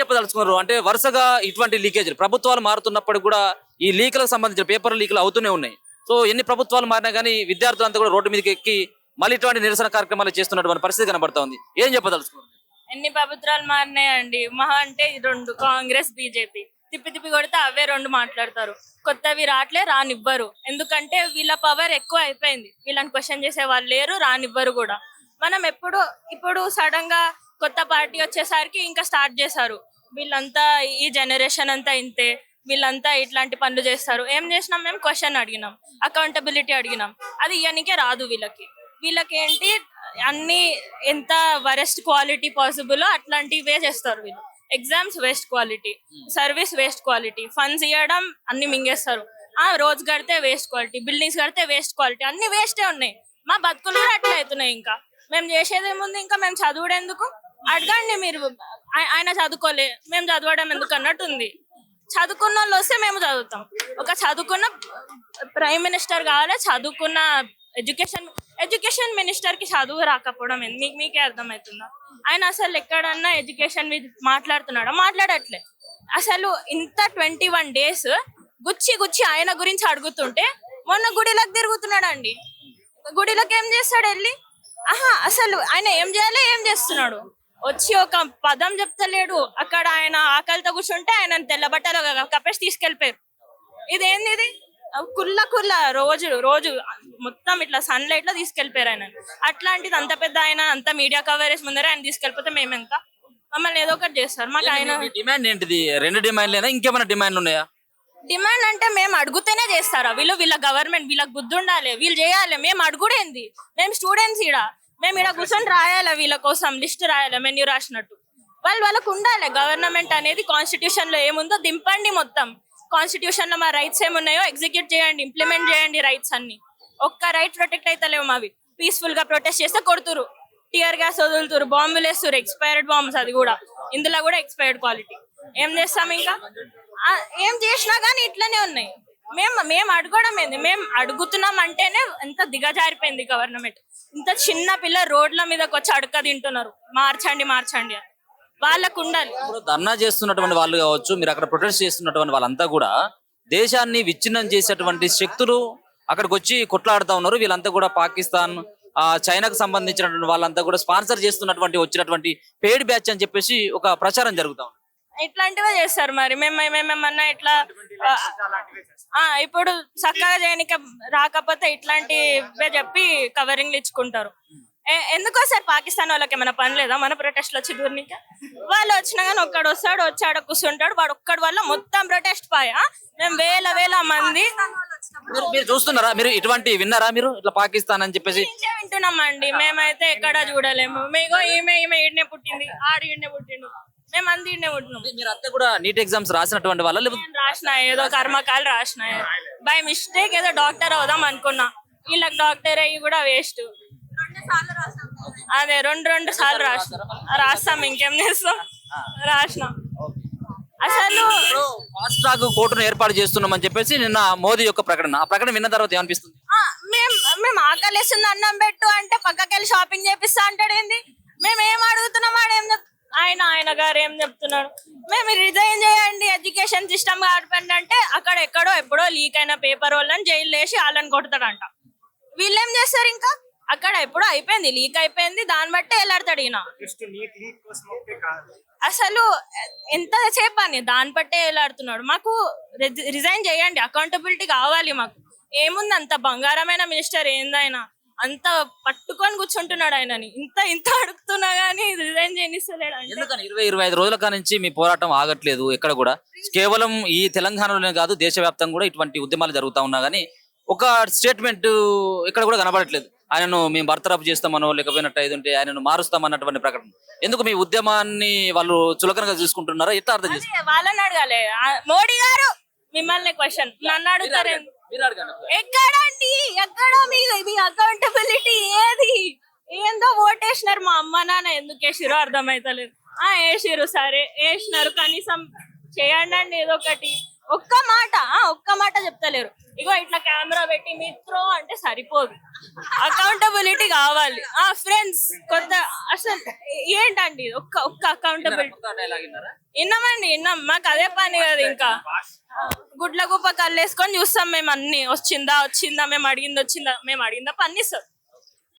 చెప్పదలుచుకున్నారు అంటే వరుసగా ఇటువంటి లీకేజీలు ప్రభుత్వాలు మారుతున్నప్పుడు కూడా ఈ లీకులకు సంబంధించిన పేపర్ లీకులు అవుతూనే ఉన్నాయి. సో ఎన్ని ప్రభుత్వాలు మారినా కానీ విద్యార్థులంతా కూడా రోడ్డు మీదకి ఎక్కి మళ్ళీ ఇటువంటి నిరసన కార్యక్రమాలు చేస్తున్నటువంటి పరిస్థితి కనబడతా ఉంది. ఏం చెప్పదలుచుకున్నారు? ఎన్ని ప్రభుత్వాలు మారినాయండి, మహా అంటే ఈ రెండు కాంగ్రెస్ బీజేపీ తిప్పి తిప్పి కొడితే అవే రెండు మాట్లాడతారు. కొత్తవి రానివ్వరు. ఎందుకంటే వీళ్ళ పవర్ ఎక్కువ అయిపోయింది. వీళ్ళని క్వశ్చన్ చేసే వాళ్ళు లేరు, రానివ్వరు కూడా. మనం ఇప్పుడు సడన్ గా కొత్త పార్టీ వచ్చేసరికి ఇంకా స్టార్ట్ చేశారు. వీళ్ళంతా ఈ జనరేషన్ అంతా ఇంతే, వీళ్ళంతా ఇట్లాంటి పనులు చేస్తారు. ఏం చేసినాం మేము? క్వశ్చన్ అడిగినాం, అకౌంటబిలిటీ అడిగినాం. అది ఇయనికే రాదు వీళ్ళకి ఏంటి అన్ని ఎంత వరెస్ట్ క్వాలిటీ పాసిబుల్ అట్లాంటివే చేస్తారు వీళ్ళు. Exams waste quality, service waste quality, funds ఇవ్వడం అన్ని మింగేస్తారు. రోడ్స్ కడితే వేస్ట్ క్వాలిటీ, బిల్డింగ్స్ కడితే వేస్ట్ క్వాలిటీ, అన్ని వేస్టే ఉన్నాయి. మా బతుకులు కూడా అట్లా అవుతున్నాయి. ఇంకా మేము చేసేది ఏముంది? ఇంకా మేము చదువుడెందుకు? అడగండి మీరు. ఆయన చదువుకోలే, మేము చదవడం ఎందుకు అన్నట్టుంది. చదువుకున్న వాళ్ళు వస్తే మేము చదువుతాం. ఒక చదువుకున్న ప్రైమ్ మినిస్టర్ కావాలి, చదువుకున్న ఎడ్యుకేషన్ మినిస్టర్ కి చదువు రాకపోవడం మీకే అర్థమవుతుందా? ఆయన అసలు ఎక్కడన్నా ఎడ్యుకేషన్ మీద మాట్లాడుతున్నాడా? మాట్లాడట్లే. అసలు ఇంత 21 days గుచ్చి ఆయన గురించి అడుగుతుంటే మొన్న గుడిలోకి తిరుగుతున్నాడు అండి. గుడిలోకి ఏం చేస్తాడు వెళ్ళి? అసలు ఆయన ఏం చేయాలి, ఏం చేస్తున్నాడు? వచ్చి ఒక పదం చెప్తలేడు. అక్కడ ఆయన ఆకలితో కూర్చుంటే ఆయన తెల్ల బట్టలు కప్పేసి తీసుకెళ్లిపోయారు. ఇదేంది ఇది? కుల్ల రోజు మొత్తం ఇట్లా సన్ లైట్ లో తీసుకెళ్లిపోయారు ఆయన. అట్లాంటిది అంత పెద్ద ఆయన, అంత మీడియా కవరేజ్ ముందరే ఆయన తీసుకెళ్లిపోతే మేమెంత? మమ్మల్ని ఏదో ఒకటి చేస్తారు. మాకు ఆయన డిమాండ్ ఏంటిది? 2 డిమాండ్లేనా, ఇంకేమైనా డిమాండ్లు ఉన్నాయా? డిమాండ్ అంటే మేము అడుగుతేనే చేస్తారా వీళ్ళ గవర్నమెంట్? వీళ్ళకి బుద్ధి ఉండాలి, వీళ్ళు చేయాలి. మేము అడుగుడేంది? మేము స్టూడెంట్స్ మేము ఈడ కూర్చొని రాయాలి, వీళ్ళ కోసం లిస్ట్ రాయాలి, మెన్యూ రాసినట్టు. వాళ్ళకు ఉండాలి. గవర్నమెంట్ అనేది కాన్స్టిట్యూషన్ లో ఏముందో దింపండి. మొత్తం కాన్స్టిట్యూషన్ లో మా రైట్స్ ఏమున్నాయో ఎగ్జిక్యూట్ చేయండి, ఇంప్లిమెంట్ చేయండి రైట్స్ అన్ని. ఒక్క రైట్ ప్రొటెక్ట్ అయితే లేవు మావి. పీస్ఫుల్ గా ప్రొటెస్ట్ చేస్తే కొడుతురు, టియర్ గ్యాస్ వదులుతురు, బాంబులు వేస్తురు, ఎక్స్పైర్డ్ బాంబ్స్. అది కూడా ఇందులో కూడా ఎక్స్పైర్డ్ క్వాలిటీ. ఏం చేస్తాం ఇంకా? ఏం చేసినా గానీ ఇట్లనే ఉన్నాయి. మేము అడగడం ఏంది? మేము అడుగుతున్నాం అంటేనే ఎంత దిగజారిపోయింది గవర్నమెంట్. ఇంత చిన్న పిల్ల రోడ్ల మీదకి వచ్చి అడక తింటున్నారు, మార్చండి అని. వాళ్ళకు ఉండాలి. ఇప్పుడు ధర్నా చేస్తున్నటువంటి వాళ్ళు కావచ్చు, మీరు అక్కడ ప్రొటెస్ట్ చేస్తున్నటువంటి వాళ్ళంతా కూడా దేశాన్ని విచ్ఛిన్నం చేసేటువంటి శక్తులు అక్కడికి వచ్చి కొట్లాడుతా ఉన్నారు. వీళ్ళంతా కూడా పాకిస్తాన్, చైనాకు సంబంధించినటువంటి వాళ్ళంతా కూడా స్పాన్సర్ చేస్తున్నటువంటి వచ్చినటువంటి పెయిడ్ బ్యాచ్ అని చెప్పేసి ఒక ప్రచారం జరుగుతా ఉంది. ఇట్లాంటివే చేస్తారు మరి. మేమేమన్నా ఇట్లా ఇప్పుడు చక్కగా చేయడానికి రాకపోతే ఇట్లాంటివే చెప్పి కవరింగ్లు ఇచ్చుకుంటారు. ఎందుకో సార్ పాకిస్తాన్ వాళ్ళకి ఏమైనా పని లేదా మన ప్రొటెస్ట్లు వచ్చి దూరనిక? వాళ్ళు వచ్చినా కానీ ఒక్కడు వస్తాడు, వచ్చి ఆడ కూర్చుంటాడు, వాడు ఒక్కడి వల్ల మొత్తం ప్రొటెస్ట్ పాయా. మేము వేల మంది మీరు చూస్తున్నారా? మీరు ఇటువంటి విన్నారా? మీరు ఇట్లా పాకిస్తాన్ అని చెప్పేసి వింటున్నామండి. మేమైతే ఎక్కడా చూడలేము. మీగో ఈమె ఈడనే పుట్టింది, ఈడనే పుట్టిండు, మేము అంది ఈడనే పుట్టినాం. మీరంతా కూడా నీట్ ఎగ్జామ్స్ రాసినటువంటి వాళ్ళ? రాసిన ఏదో కర్మకాలు రాసిన, బై మిస్టేక్ ఏదో డాక్టర్ అవుదాం అనుకున్నా. వీళ్ళకి డాక్టర్ అయ్యి కూడా వేస్ట్. అదే రెండు సార్లు రాస్తాం. ఇంకేం చేస్తాం? రాసినాం. అసలు ఫాస్ట్ ట్రాక్ కోర్టును ఏర్పాటు చేస్తున్నామని చెప్పేసి నిన్న మోదీ యొక్క ప్రకటన, ఆ ప్రకటన విన్న తర్వాత ఏమనిపిస్తుంది? మేము ఆకలిస్తుంది అన్నం పెట్టు అంటే పక్కకెళ్ళి షాపింగ్ చేపిస్తా అంటాడు. ఏంది? మేము ఏం అడుగుతున్నాం? ఆయన గారు ఏం చెప్తున్నాడు? మేము రిజైన్ చేయండి, ఎడ్యుకేషన్ సిస్టమ్ ఆడిపోండి అంటే అక్కడ ఎక్కడో ఎప్పుడో లీక్ అయిన పేపర్ వాళ్ళని జైలు వేసి వాళ్ళని కొడతాడంట. వీళ్ళేం చేస్తారు? ఇంకా అక్కడ ఎప్పుడో అయిపోయింది, లీక్ అయిపోయింది, దాన్ని బట్టే వెళ్ళాడతాడు ఈయన. అసలు ఎంతసేపు అని దాన్ని బట్టే వెళ్ళాడుతున్నాడు. మాకు రిజైన్ చేయండి, అకౌంటబిలిటీ కావాలి మాకు. ఏముంది? అంత బంగారమైన మినిస్టర్ ఏందైనా అంత పట్టుకొని కూర్చుంటున్నాడు ఆయనని. ఇంత అడుగుతున్నా గానీ రిజైన్ చేయనిస్తలేడు. 20-25 రోజుల కానించి మీ పోరాటం ఆగట్లేదు ఎక్కడ కూడా. కేవలం ఈ తెలంగాణలోనే కాదు, దేశవ్యాప్తంగా కూడా ఇటువంటి ఉద్యమాలు జరుగుతా ఉన్నా గానీ ఒక స్టేట్మెంట్ ఎక్కడ కూడా కనబడట్లేదు. ఆయనను మేము బర్తరఫ్ చేస్తామనో లేకపోయినట్టు ఉంటే ఆయనను మారుస్తామన్నటువంటి ప్రకటన. ఎందుకు మీ ఉద్యమాన్ని వాళ్ళు చులకనగా చూసుకుంటున్నారా? ఎట్లా అర్థం చేస్తారు? వాళ్ళని అడగాలి. మోడీ గారు మిమ్మల్ని క్వశ్చన్ నన్ను అడుగుతారు. ఎక్కడండి? ఎక్కడ మీ అకౌంటబిలిటీ ఏది? ఏందో ఓటేసినారు, మా అమ్మ నాన్న ఎందుకు వేసిరో అర్థమైతలేదు. వేసిరు, సరే వేసినారు, కనీసం చేయండి అండి ఏదో ఒకటి. ఒక్క మాట చెప్తలేరు. ఇగో ఇట్లా కెమెరా పెట్టి మిత్రో అంటే సరిపోదు, అకౌంటబిలిటీ కావాలి. ఫ్రెండ్స్ కొత్త అసలు ఏంటండి ఇది? ఒక్క అకౌంటబిలిటీ విన్నాం. మాకు అదే పని కదా. ఇంకా గుడ్ల గుప్ప కళ్ళేసుకొని చూస్తాం మేము, అన్ని వచ్చిందా మేము అడిగిందా పని ఇస్తాం.